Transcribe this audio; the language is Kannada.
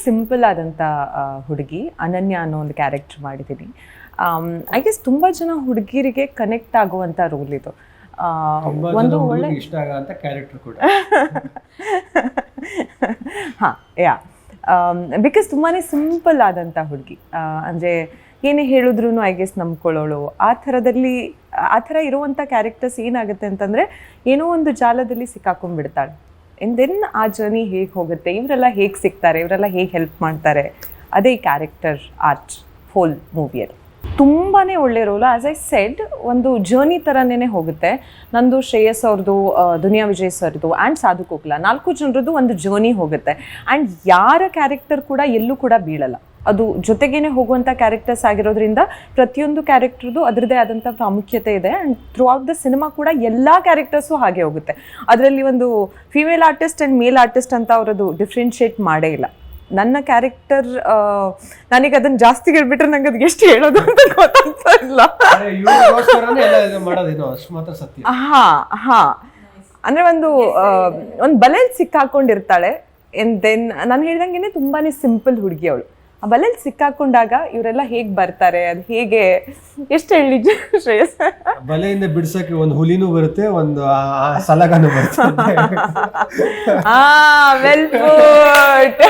ಸಿಂಪಲ್ ಆದಂಥ ಹುಡುಗಿ ಅನನ್ಯ ಅನ್ನೋ ಒಂದು ಕ್ಯಾರೆಕ್ಟರ್ ಮಾಡಿದ್ದೀನಿ. ಐ ಗೆಸ್ ತುಂಬ ಜನ ಹುಡುಗಿರಿಗೆ ಕನೆಕ್ಟ್ ಆಗುವಂಥ ರೋಲ್ ಇದು. ಒಂದು ಒಳ್ಳೆ ಇಷ್ಟ ಆಗೋಂಥ ಕ್ಯಾರೆಕ್ಟರ್ ಕೂಡ. ಹಾಂ ಯಾ ಬಿಕಾಸ್ ತುಂಬಾ ಸಿಂಪಲ್ ಆದಂಥ ಹುಡುಗಿ, ಅಂದರೆ ಏನೇ ಹೇಳಿದ್ರು ಐ ಗೆಸ್ ನಂಬ್ಕೊಳ್ಳೋಳು. ಆ ಥರ ಇರುವಂಥ ಕ್ಯಾರೆಕ್ಟರ್ಸ್ ಏನಾಗುತ್ತೆ ಅಂತಂದರೆ ಏನೋ ಒಂದು ಜಾಲದಲ್ಲಿ ಸಿಕ್ಕಾಕೊಂಡ್ಬಿಡ್ತಾಳೆ. ಆ್ಯಂಡ್ ದೆನ್ ಆ ಜರ್ನಿ ಹೇಗೆ ಹೋಗುತ್ತೆ, ಇವರೆಲ್ಲ ಹೇಗೆ ಸಿಗ್ತಾರೆ, ಇವರೆಲ್ಲ ಹೇಗೆ ಹೆಲ್ಪ್ ಮಾಡ್ತಾರೆ, ಅದೇ ಈ ಕ್ಯಾರೆಕ್ಟರ್ ಆರ್ಟ್ ಹೋಲ್ ಮೂವಿಯಲ್ಲಿ. ತುಂಬಾ ಒಳ್ಳೆ ರೋಲು. ಆ್ಯಸ್ ಐ ಸೆಡ್, ಒಂದು ಜರ್ನಿ ಥರನೇ ಹೋಗುತ್ತೆ. ನಂದು, ಶ್ರೇಯಸ್ ಅವ್ರದ್ದು, ದುನಿಯಾ ವಿಜಯ್ ಸರ್ದು ಆ್ಯಂಡ್ ಸಾಧು ಕೋಕಿಲ 4 ಜನರದ್ದು ಒಂದು ಜರ್ನಿ ಹೋಗುತ್ತೆ. ಆ್ಯಂಡ್ ಯಾರ ಕ್ಯಾರೆಕ್ಟರ್ ಕೂಡ ಎಲ್ಲೂ ಕೂಡ ಬೀಳಲ್ಲ. ಅದು ಜೊತೆಗೇನೆ ಹೋಗುವಂಥ ಕ್ಯಾರೆಕ್ಟರ್ಸ್ ಆಗಿರೋದ್ರಿಂದ ಪ್ರತಿಯೊಂದು ಕ್ಯಾರೆಕ್ಟರ್ದು ಅದರದ್ದೇ ಆದಂಥ ಪ್ರಾಮುಖ್ಯತೆ ಇದೆ. And throughout the cinema ಕೂಡ ಎಲ್ಲ ಕ್ಯಾರೆಕ್ಟರ್ಸು ಹಾಗೆ ಹೋಗುತ್ತೆ. ಅದರಲ್ಲಿ ಒಂದು female artist and male artist ಅಂತ ಅವರದು ಡಿಫ್ರೆನ್ಷಿಯೇಟ್ ಮಾಡೇ ಇಲ್ಲ. ನನ್ನ ಕ್ಯಾರೆಕ್ಟರ್, ನನಗೆ ಅದನ್ನು ಜಾಸ್ತಿ ಹೇಳ್ಬಿಟ್ರೆ ನಂಗೆ ಅದು ಎಷ್ಟು ಹೇಳೋದು ಅಂತ ಗೊತ್ತಾಗ್ತಾ ಇಲ್ಲ. ಹಾಂ ಅಂದರೆ ಒಂದು ಬಲೆಯಲ್ಲಿ ಸಿಕ್ಕಾಕೊಂಡಿರ್ತಾಳೆ. ಆ್ಯಂಡ್ ದೆನ್ ನಾನು ಹೇಳ್ದಂಗೆ ತುಂಬಾ ಸಿಂಪಲ್ ಹುಡುಗಿ ಅವಳು. ಆ ಬಲೆಯಲ್ಲಿ ಸಿಕ್ಕಾಕೊಂಡಾಗ ಇವರೆಲ್ಲ ಹೇಗೆ ಬರ್ತಾರೆ, ಅದು ಹೇಗೆ, ಎಷ್ಟು ಹೇಳಿ ಶ್ರೇಯಸ್? ಬಲೆಯಿಂದ ಬಿಡ್ಸಕ್ಕೆ ಒಂದು ಹುಲಿನೂ ಬರುತ್ತೆ, ಒಂದು ಸಲಗಾನು ಬರುತ್ತೆ. ವೆಲ್ ಪುಟ್.